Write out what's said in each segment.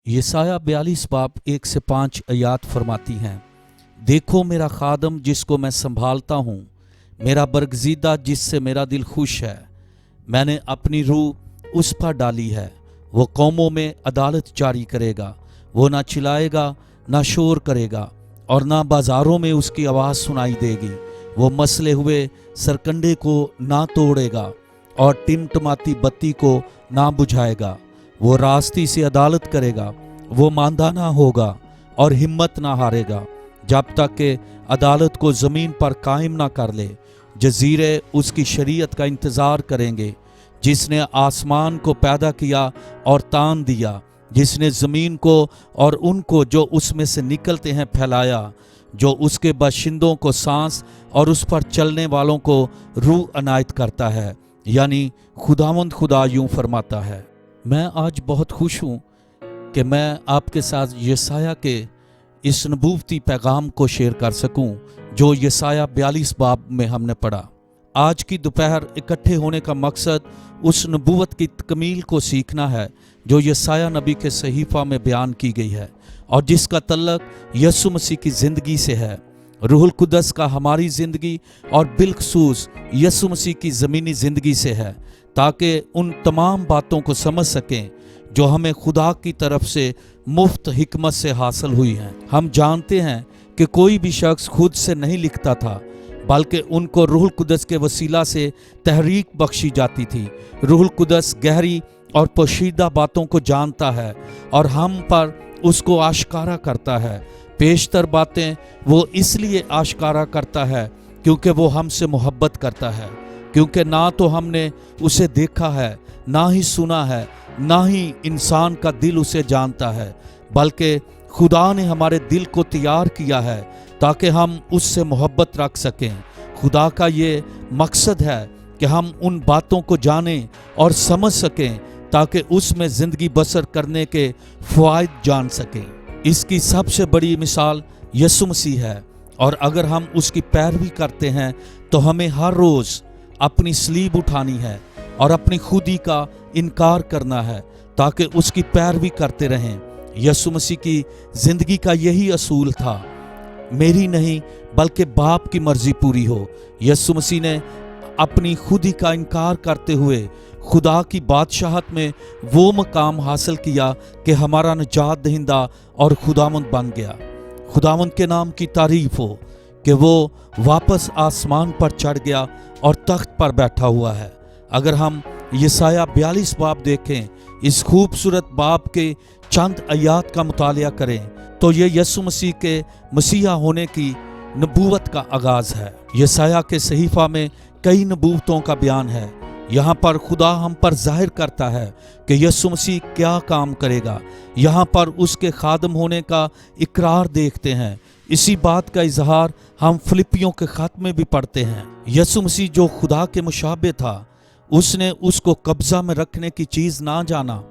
यशायाह 42 बाब 1 से 5 आयत फरमाती हैं, देखो मेरा खादम जिसको मैं संभालता हूँ, मेरा बरगजीदा जिससे मेरा दिल खुश है। मैंने अपनी रूह उस पर डाली है। वो कौमों में अदालत जारी करेगा। वो ना चिल्लाएगा ना शोर करेगा और ना बाजारों में उसकी आवाज़ सुनाई देगी। वो मसले हुए सरकंडे को ना तोड़ेगा और टिमटमाती बत्ती को ना बुझाएगा। वो रास्ती से अदालत करेगा। वो मांदा ना होगा और हिम्मत ना हारेगा जब तक कि अदालत को ज़मीन पर कायम ना कर ले। जजीरे उसकी शरीयत का इंतज़ार करेंगे। जिसने आसमान को पैदा किया और तान दिया, जिसने ज़मीन को और उनको जो उसमें से निकलते हैं फैलाया, जो उसके बाशिंदों को सांस और उस पर चलने वालों को रूह अनायत करता है। यानी खुदावंद खुदा यूं फरमाता है। मैं आज बहुत खुश हूँ कि मैं आपके साथ यशायाह के इस नबूवती पैगाम को शेयर कर सकूं जो यशायाह 42 बाब में हमने पढ़ा। आज की दोपहर इकट्ठे होने का मकसद उस नबूवत की तकमील को सीखना है जो यशायाह नबी के सहीफ़ा में बयान की गई है और जिसका तल्लक यीशु मसीह की ज़िंदगी से है। रूहुल कुद्दस का हमारी ज़िंदगी और बिलखसूस यीशु मसीह की ज़मीनी ज़िंदगी से है, ताकि उन तमाम बातों को समझ सकें जो हमें खुदा की तरफ से मुफ्त हिकमत से हासिल हुई हैं। हम जानते हैं कि कोई भी शख्स खुद से नहीं लिखता था, बल्कि उनको रूहुल कुद्दस के वसीला से तहरीक बख्शी जाती थी। रूहुल कुद्दस गहरी और पोशीदा बातों को जानता है और हम पर उसको आश्कारा करता है। पेशतर बातें वो इसलिए आश्कारा करता है क्योंकि वो हमसे मोहब्बत करता है, क्योंकि ना तो हमने उसे देखा है, ना ही सुना है, ना ही इंसान का दिल उसे जानता है, बल्कि खुदा ने हमारे दिल को तैयार किया है ताकि हम उससे मोहब्बत रख सकें। खुदा का ये मकसद है कि हम उन बातों को जानें और समझ सकें ताकि उसमें ज़िंदगी बसर करने के फ़वाइद जान सकें। इसकी सबसे बड़ी मिसाल यीशु मसीह है और अगर हम उसकी पैरवी करते हैं तो हमें हर रोज़ अपनी सलीब उठानी है और अपनी खुदी का इनकार करना है ताकि उसकी पैरवी करते रहें। यीशु मसीह की ज़िंदगी का यही असूल था, मेरी नहीं बल्कि बाप की मर्जी पूरी हो। यीशु मसीह ने अपनी खुदी का इनकार करते हुए खुदा की बादशाहत में वो मकाम हासिल किया कि हमारा निजात दहिंदा और खुदावंद बन गया। खुदावंद के नाम की तारीफ हो कि वो वापस आसमान पर चढ़ गया और तख्त पर बैठा हुआ है। अगर हम यशायाह 42 बाब देखें, इस खूबसूरत बाब के चंद आयत का मुतालिया करें तो ये यीशु मसीह के मसीहा होने की नबूवत का आगाज़ है। यशायाह के सहीफ़ा में कई नबूवतों का बयान है। यहाँ पर खुदा हम पर जाहिर करता है कि यीशु मसीह क्या काम करेगा। यहाँ पर उसके खादम होने का इकरार देखते हैं। इसी बात का इजहार हम फिलिपियों के ख़त में भी पढ़ते हैं। यीशु मसीह जो खुदा के मुशाबे था, उसने उसको कब्ज़ा में रखने की चीज़ ना जाना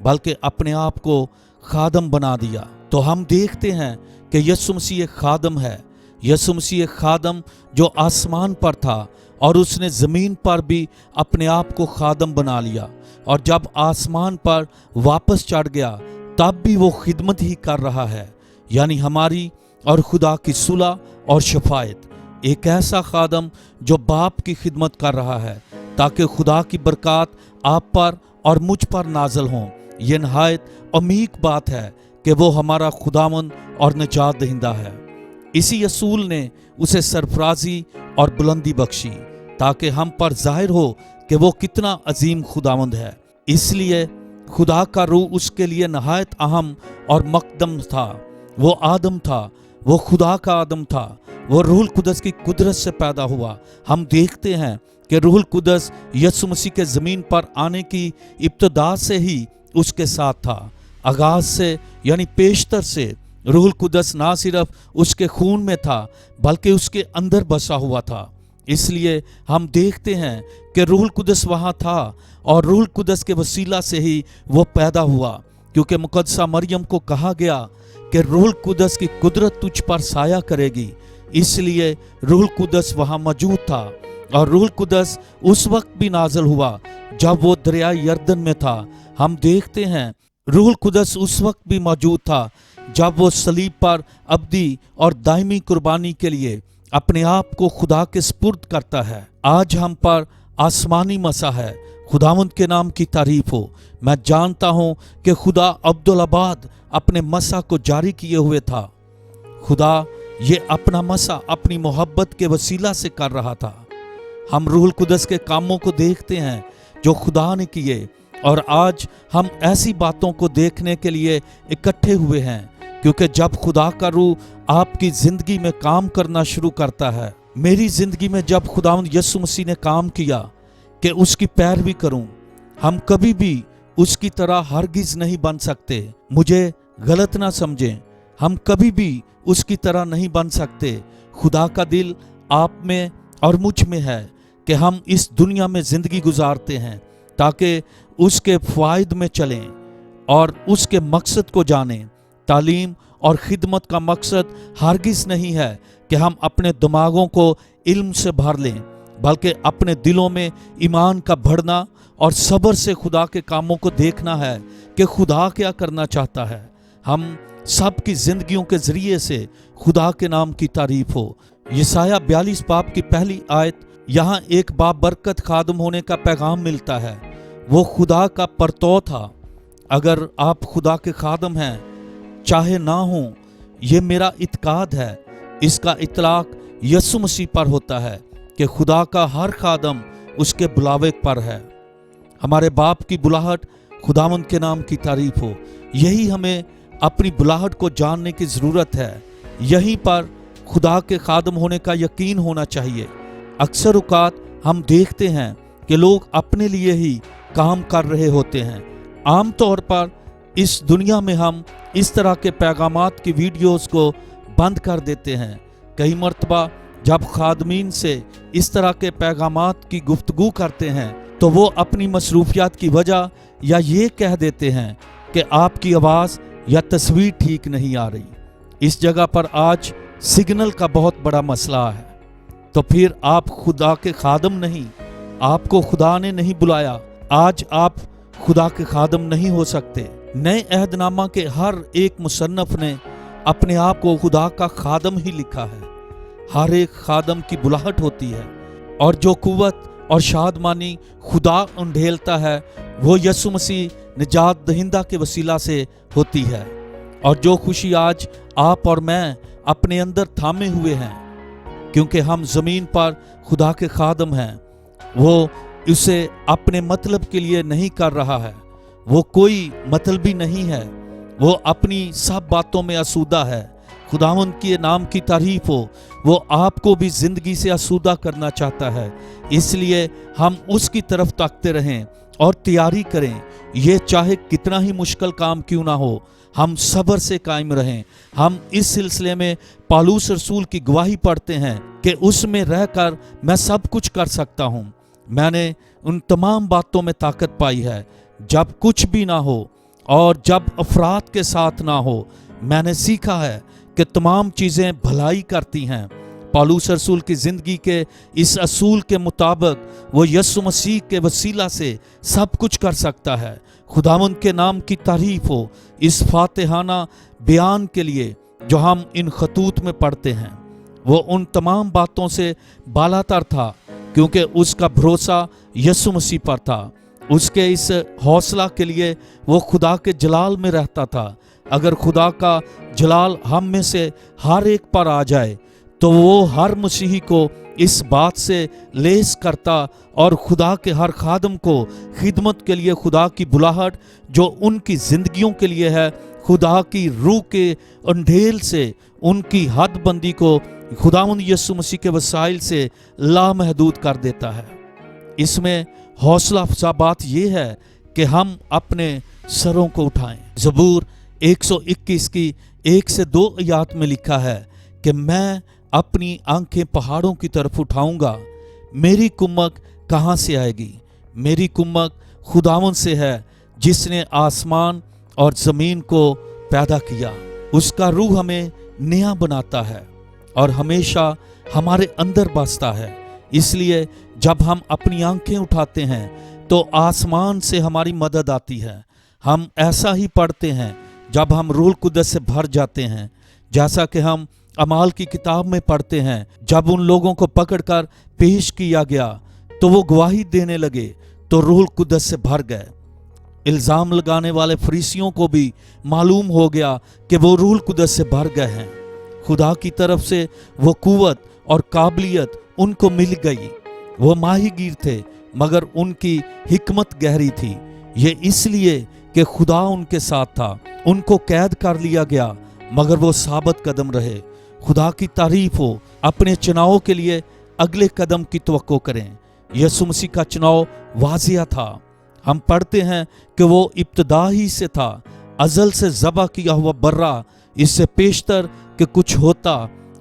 बल्कि अपने आप को खादम बना दिया। तो हम देखते हैं कि यीशु मसीह एक खादम है। यीशु मसीह एक खादम जो आसमान पर था और उसने ज़मीन पर भी अपने आप को खादम बना लिया, और जब आसमान पर वापस चढ़ गया तब भी वो खिदमत ही कर रहा है, यानी हमारी और खुदा की सुलह और शफायत। एक ऐसा खादम जो बाप की खिदमत कर रहा है ताकि खुदा की बरकत आप पर और मुझ पर नाजल हों। यह नहायत अमीक बात है कि वो हमारा खुदावंद और निजात दहिंदा है। इसी असूल ने उसे सरफराजी और बुलंदी बख्शी ताकि हम पर जाहिर हो कि वो कितना अजीम खुदावंद है। इसलिए खुदा का रूह उसके लिए नहायत अहम और मकदम था। वो आदम था, वो खुदा का आदम था, वो रूहुल कुद्दस की कुदरत से पैदा हुआ। हम देखते हैं कि रूहुल कुद्दस यीशु मसीह के ज़मीन पर आने की इब्तिदा से ही उसके साथ था। आगाज़ से यानी पेशतर से रूहुल कुद्दस ना सिर्फ उसके खून में था बल्कि उसके अंदर बसा हुआ था। इसलिए हम देखते हैं कि रूहुल कुद्दस वहाँ था और रूहुल कुद्दस के वसीला से ही वो पैदा हुआ, क्योंकि मुकद्दसा मरियम को कहा गया कि रूहुल कुद्दस की कुदरत तुझ पर साया करेगी। इसलिए रूहुल कुद्दस वहाँ मौजूद था और रूहुल कुद्दस उस वक्त भी नाज़िल हुआ जब वो दरिया यरदन में था। हम देखते हैं रूहुल कुदस उस वक्त भी मौजूद था जब वो सलीब पर अब्दी और दायमी कुर्बानी के लिए अपने आप को खुदा के स्पुर्द करता है। आज हम पर आसमानी मसा है। खुदावंद के नाम की तारीफ हो। मैं जानता हूं कि खुदा अब्दुल-अबाद अपने मसा को जारी किए हुए था। खुदा ये अपना मसा अपनी मोहब्बत के वसीला से कर रहा था। हम रूहुल कुदस के कामों को देखते हैं जो खुदा ने किए, और आज हम ऐसी बातों को देखने के लिए इकट्ठे हुए हैं, क्योंकि जब खुदा का रूह आपकी जिंदगी में काम करना शुरू करता है, मेरी जिंदगी में जब खुदावंद यीशु मसीह ने काम किया कि उसकी पैरवी करूं, हम कभी भी उसकी तरह हरगिज नहीं बन सकते। मुझे गलत ना समझें, हम कभी भी उसकी तरह नहीं बन सकते। खुदा का दिल आप में और मुझ में है कि हम इस दुनिया में जिंदगी गुजारते हैं ताकि उसके फ़ायद में चलें और उसके मकसद को जानें। तालीम और खिदमत का मकसद हरगिज़ नहीं है कि हम अपने दिमागों को इल्म से भर लें, बल्कि अपने दिलों में ईमान का बढ़ना और सब्र से खुदा के कामों को देखना है कि खुदा क्या करना चाहता है। हम सब की जिंदगियों के ज़रिए से खुदा के नाम की तारीफ हो। यशायाह 42 बाब की पहली आयत, यहाँ एक बाबरकत खादम होने का पैगाम मिलता है। वो खुदा का परतो था। अगर आप खुदा के खादम हैं, चाहे ना हो, ये मेरा इत्काद है। इसका इतलाक यीशु मसीह पर होता है कि खुदा का हर खादम उसके बुलावे पर है। हमारे बाप की बुलाहट खुदावंद के नाम की तारीफ हो। यही हमें अपनी बुलाहट को जानने की ज़रूरत है। यहीं पर खुदा के खादम होने का यकीन होना चाहिए। अक्सर औक़ात हम देखते हैं कि लोग अपने लिए ही काम कर रहे होते हैं। आम तौर पर इस दुनिया में हम इस तरह के पैगामात की वीडियोस को बंद कर देते हैं। कई मर्तबा जब खादमीन से इस तरह के पैगामात की गुफ्तगू करते हैं तो वो अपनी मसरूफियात की वजह या ये कह देते हैं कि आपकी आवाज़ या तस्वीर ठीक नहीं आ रही। इस जगह पर आज सिग्नल का बहुत बड़ा मसला है। तो फिर आप खुदा के खादम नहीं, आपको खुदा ने नहीं बुलाया। आज आप खुदा के खादम नहीं हो सकते। नए अहदनामा के हर एक मुसन्नफ ने अपने आप को खुदा का खादम ही लिखा है। हर एक खादम की बुलाहट होती है, और जो कुव्वत और शादमानी खुदा उंडेलता है वो यीशु मसीह निजात दहिंदा के वसीला से होती है। और जो खुशी आज आप और मैं अपने अंदर थामे हुए हैं, क्योंकि हम ज़मीन पर खुदा के खादम हैं, वो उसे अपने मतलब के लिए नहीं कर रहा है। वो कोई मतलबी नहीं है, वो अपनी सब बातों में आसूदा है। खुदावंद के नाम की तारीफ हो। वो आपको भी ज़िंदगी से आसूदा करना चाहता है। इसलिए हम उसकी तरफ ताकते रहें और तैयारी करें। ये चाहे कितना ही मुश्किल काम क्यों ना हो, हम सब्र से कायम रहें। हम इस सिलसिले में पौलुस रसूल की गवाही पढ़ते हैं कि उसमें रहकर मैं सब कुछ कर सकता हूँ। मैंने उन तमाम बातों में ताकत पाई है जब कुछ भी ना हो और जब अफराद के साथ ना हो। मैंने सीखा है कि तमाम चीज़ें भलाई करती हैं। पौलुस रसूल की ज़िंदगी के इस असूल के मुताबिक वो यीशु मसीह के वसीला से सब कुछ कर सकता है। खुदावंद के नाम की तारीफ हो। इस फातिहाना बयान के लिए जो हम इन खतूत में पढ़ते हैं, वो उन तमाम बातों से बालातर था, क्योंकि उसका भरोसा यीशु मसीह पर था। उसके इस हौसला के लिए वो खुदा के जलाल में रहता था। अगर खुदा का जलाल हम में से हर एक पर आ जाए तो वो हर मसीही को इस बात से लेस करता और खुदा के हर खादम को खिदमत के लिए खुदा की बुलाहट जो उनकी ज़िंदगियों के लिए है, खुदा की रूह के अंधेल से उनकी हदबंदी को खुदावंद यीशु मसीह के वसाइल से लामहदूद कर देता है। इसमें हौसला अफजा बात यह है कि हम अपने सरों को उठाएं। ज़बूर 121 की 1 से 2 आयत में लिखा है कि मैं अपनी आंखें पहाड़ों की तरफ उठाऊंगा, मेरी कुम्मक कहाँ से आएगी? मेरी कुम्मक खुदावंद से है जिसने आसमान और ज़मीन को पैदा किया। उसका रूह हमें नया बनाता है और हमेशा हमारे अंदर बसता है। इसलिए जब हम अपनी आंखें उठाते हैं तो आसमान से हमारी मदद आती है। हम ऐसा ही पढ़ते हैं जब हम रूह कुदस से भर जाते हैं, जैसा कि हम अमाल की किताब में पढ़ते हैं। जब उन लोगों को पकड़कर पेश किया गया तो वो गवाही देने लगे तो रूह कुदस से भर गए। इल्ज़ाम लगाने वाले फरीसियों को भी मालूम हो गया कि वो रूह कुदस से भर गए हैं। खुदा की तरफ से वो कुव्वत और काबिलियत उनको मिल गई। वो माहीगीर थे मगर उनकी हिकमत गहरी थी। ये इसलिए कि खुदा उनके साथ था। उनको कैद कर लिया गया मगर वो साबित कदम रहे। खुदा की तारीफ हो। अपने चुनाव के लिए अगले कदम की तवक्को करें। यीशु मसीह का चुनाव वाजिया था। हम पढ़ते हैं कि वो इब्तिदा ही से था, अज़ल से ज़बा किया हुआ बर्रा, इससे पेशतर कि कुछ होता।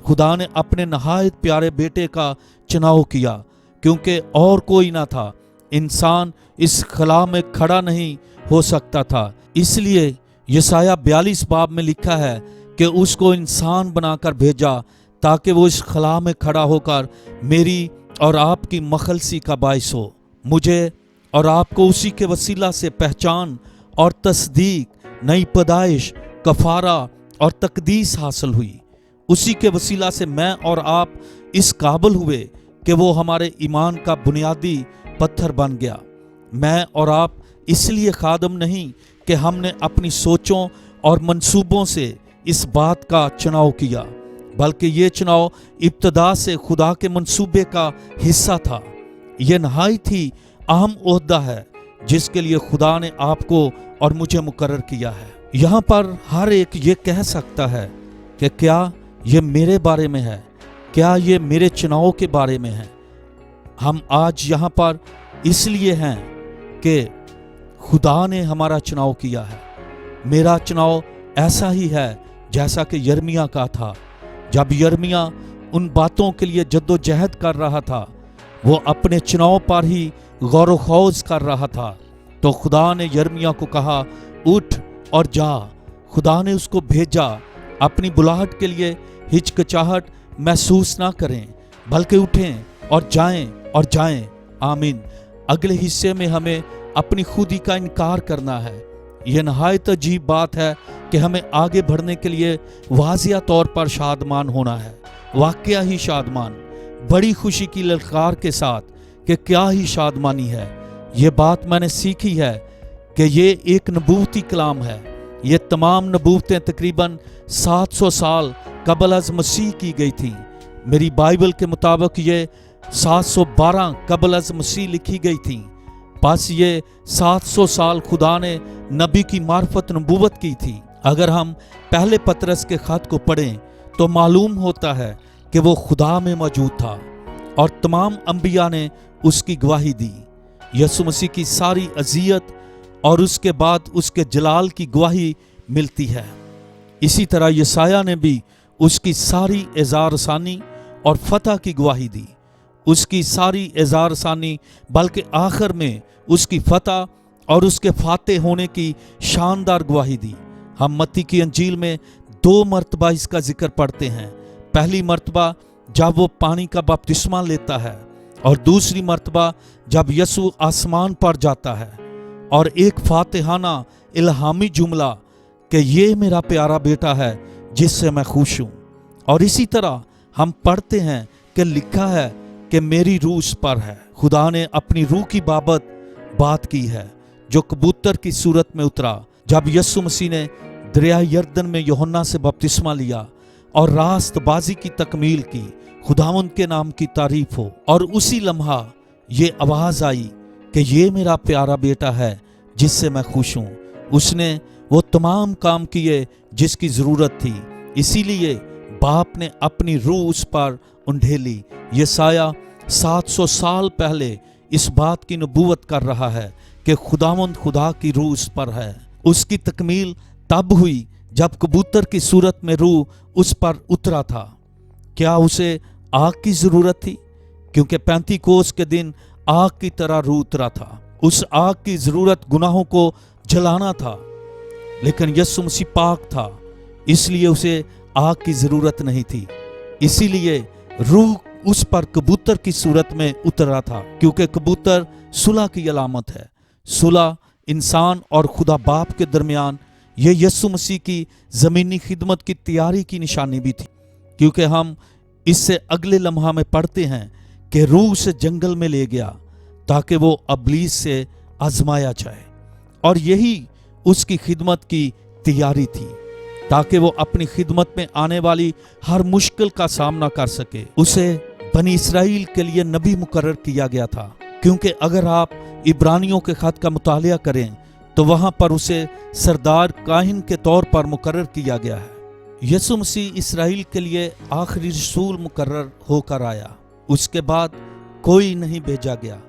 खुदा ने अपने नहायत प्यारे बेटे का चुनाव किया क्योंकि और कोई ना था। इंसान इस खला में खड़ा नहीं हो सकता था। इसलिए यशाया 42 बाब में लिखा है कि उसको इंसान बनाकर भेजा ताकि वो इस खला में खड़ा होकर मेरी और आपकी मखलसी का बाइस हो। मुझे और आपको उसी के वसीला से पहचान और तस्दीक, नई पैदाइश, कफारा और तकदीस हासिल हुई। उसी के वसीला से मैं और आप इस काबिल हुए कि वो हमारे ईमान का बुनियादी पत्थर बन गया। मैं और आप इसलिए खादम नहीं कि हमने अपनी सोचों और मंसूबों से इस बात का चुनाव किया, बल्कि ये चुनाव इब्तिदा से खुदा के मंसूबे का हिस्सा था। यह नहायत ही अहम ओहदा है जिसके लिए खुदा ने आपको और मुझे मुकर्रर किया है। यहाँ पर हर एक ये कह सकता है कि क्या ये मेरे बारे में है, क्या ये मेरे चुनाव के बारे में है। हम आज यहाँ पर इसलिए हैं कि खुदा ने हमारा चुनाव किया है। मेरा चुनाव ऐसा ही है जैसा कि यिर्मयाह का था। जब यिर्मयाह उन बातों के लिए जद्दोजहद कर रहा था, वो अपने चुनाव पर ही गौर व खौज कर रहा था, तो खुदा ने यिर्मयाह को कहा, उठ और जा। खुदा ने उसको भेजा। अपनी बुलाहट के लिए हिचकिचाहट महसूस ना करें, बल्कि उठें और जाएं। आमीन। अगले हिस्से में हमें अपनी खुदी का इनकार करना है। यह नहायत अजीब बात है कि हमें आगे बढ़ने के लिए वाजिया तौर पर शादमान होना है। वाकया ही शादमान, बड़ी खुशी की ललकार के साथ कि क्या ही शादमानी है। ये बात मैंने सीखी है कि ये एक नबूवती कलाम है। ये तमाम नबूवतें तकरीबन 700 साल कबल अज मसीह की गई थी। मेरी बाइबल के मुताबिक ये 712 कबल अज मसीह लिखी गई थी। बस ये 700 साल खुदा ने नबी की मार्फत नबूवत की थी। अगर हम पहले पतरस के खत को पढ़ें तो मालूम होता है कि वो खुदा में मौजूद था और तमाम अंबिया ने उसकी गवाही दी। यीशु मसीह की सारी अज़ियत और उसके बाद उसके जलाल की गवाही मिलती है। इसी तरह यशाया ने भी उसकी सारी एज़ारसानी और फतह की गवाही दी। उसकी सारी एज़ारसानी, बल्कि आखिर में उसकी फतह और उसके फाते होने की शानदार गवाही दी। हम मत्ती की अंजील में 2 मरतबा इसका जिक्र पढ़ते हैं। पहली मरतबा जब वो पानी का बपतिस्मा लेता है और दूसरी मरतबा जब यीशु आसमान पर जाता है। और एक फातिहाना इल्हामी जुमला कि ये मेरा प्यारा बेटा है जिससे मैं खुश हूँ। और इसी तरह हम पढ़ते हैं कि लिखा है कि मेरी रूह उस पर है। खुदा ने अपनी रूह की बाबत बात की है जो कबूतर की सूरत में उतरा जब यीशु मसीह ने दरिया यरदन में यूहन्ना से बपतिस्मा लिया और रास्तबाजी की तकमील की। खुदावंद के नाम की तारीफ हो। और उसी लम्हा ये आवाज़ आई कि ये मेरा प्यारा बेटा है जिससे मैं खुश हूँ। उसने वो तमाम काम किए जिसकी ज़रूरत थी, इसीलिए बाप ने अपनी रूह उस पर उंडेली। यशाया 700 साल पहले इस बात की नबूवत कर रहा है कि खुदावंद खुदा की रूह उस पर है। उसकी तकमील तब हुई जब कबूतर की सूरत में रूह उस पर उतरा था। क्या उसे आग की ज़रूरत थी? क्योंकि पैंतीकोस के दिन आग की तरह रूह उतरा था। उस आग की ज़रूरत गुनाहों को जलाना था, लेकिन यीशु मसीह पाक था, इसलिए उसे आग की ज़रूरत नहीं थी। इसीलिए रूह उस पर कबूतर की सूरत में उतरा था, क्योंकि कबूतर सुलह की अलामत है। सुलह इंसान और खुदा बाप के दरमियान ये यीशु मसीह की ज़मीनी खिदमत की तैयारी की निशानी भी थी, क्योंकि हम इससे अगले लम्हा में पढ़ते हैं कि रूह उसे जंगल में ले गया ताकि वो अबलीस से आजमाया जाए, और यही उसकी खिदमत की तैयारी थी ताकि वो अपनी खिदमत में आने वाली हर मुश्किल का सामना कर सके। उसे बनी इसराइल के लिए नबी मुकर्रर किया गया था, क्योंकि अगर आप इब्रानियों के खत का मुतालिया करें तो वहां पर उसे सरदार काहिन के तौर पर मुकर्रर किया गया है। यीशु मसीह इसराइल के लिए आखिरी रसूल मुकर्रर होकर आया, उसके बाद कोई नहीं भेजा गया।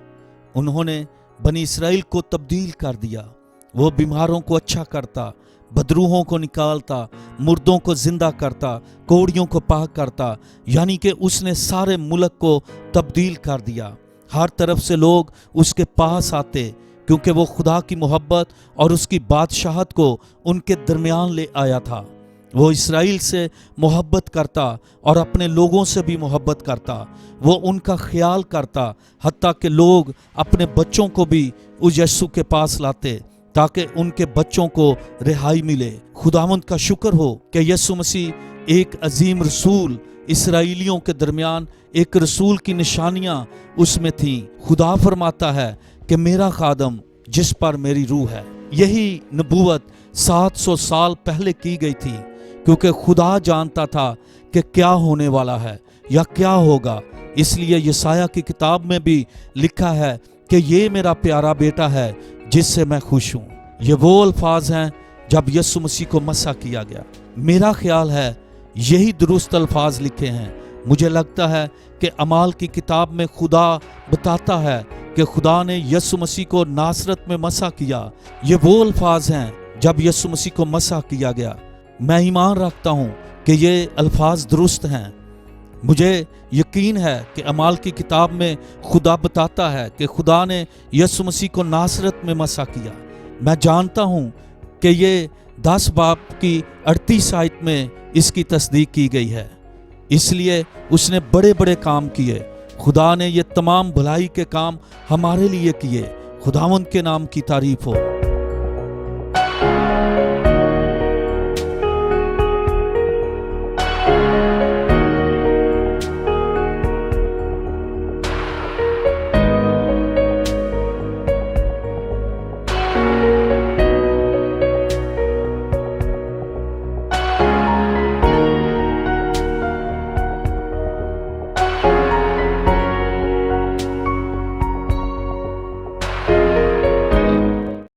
उन्होंने बनी इसराइल को तब्दील कर दिया। वो बीमारों को अच्छा करता, बदरूहों को निकालता, मुर्दों को जिंदा करता, कोड़ियों को पाक करता, यानी कि उसने सारे मुल्क को तब्दील कर दिया। हर तरफ से लोग उसके पास आते, क्योंकि वो खुदा की मोहब्बत और उसकी बादशाहत को उनके दरमियान ले आया था। वो इसराइल से मोहब्बत करता और अपने लोगों से भी मोहब्बत करता। वो उनका ख्याल करता, हत्ता कि लोग अपने बच्चों को भी उस यीशु के पास लाते ताकि उनके बच्चों को रिहाई मिले। खुदावंद का शुक्र हो कि यीशु मसीह एक अजीम रसूल, इसराइलियों के दरमियान एक रसूल की निशानियां उसमें थीं। खुदा फरमाता है कि मेरा खादम जिस पर मेरी रूह है। यही नबूवत 700 साल पहले की गई थी, क्योंकि खुदा जानता था कि क्या होने वाला है या क्या होगा। इसलिए यशायाह की किताब में भी लिखा है कि ये मेरा प्यारा बेटा है जिससे मैं खुश हूँ। ये वो अल्फाज हैं जब यीशु मसीह को मसा किया गया। मेरा ख्याल है यही दुरुस्त अल्फाज लिखे हैं। मुझे लगता है कि अमाल की किताब में खुदा बताता है कि खुदा ने यीशु मसीह को नासरत में मसा किया। ये वो अल्फाज हैं जब यीशु मसीह को मसा किया गया। मैं ईमान रखता हूँ कि ये अल्फाज दुरुस्त हैं। मुझे यकीन है कि अमाल की किताब में खुदा बताता है कि खुदा ने यीशु मसीह को नासरत में मसा किया। मैं जानता हूँ कि ये 10 बाब की 38 आयत में इसकी तस्दीक की गई है। इसलिए उसने बड़े बड़े काम किए। खुदा ने ये तमाम भलाई के काम हमारे लिए किए। खुदावंद के नाम की तारीफ हो।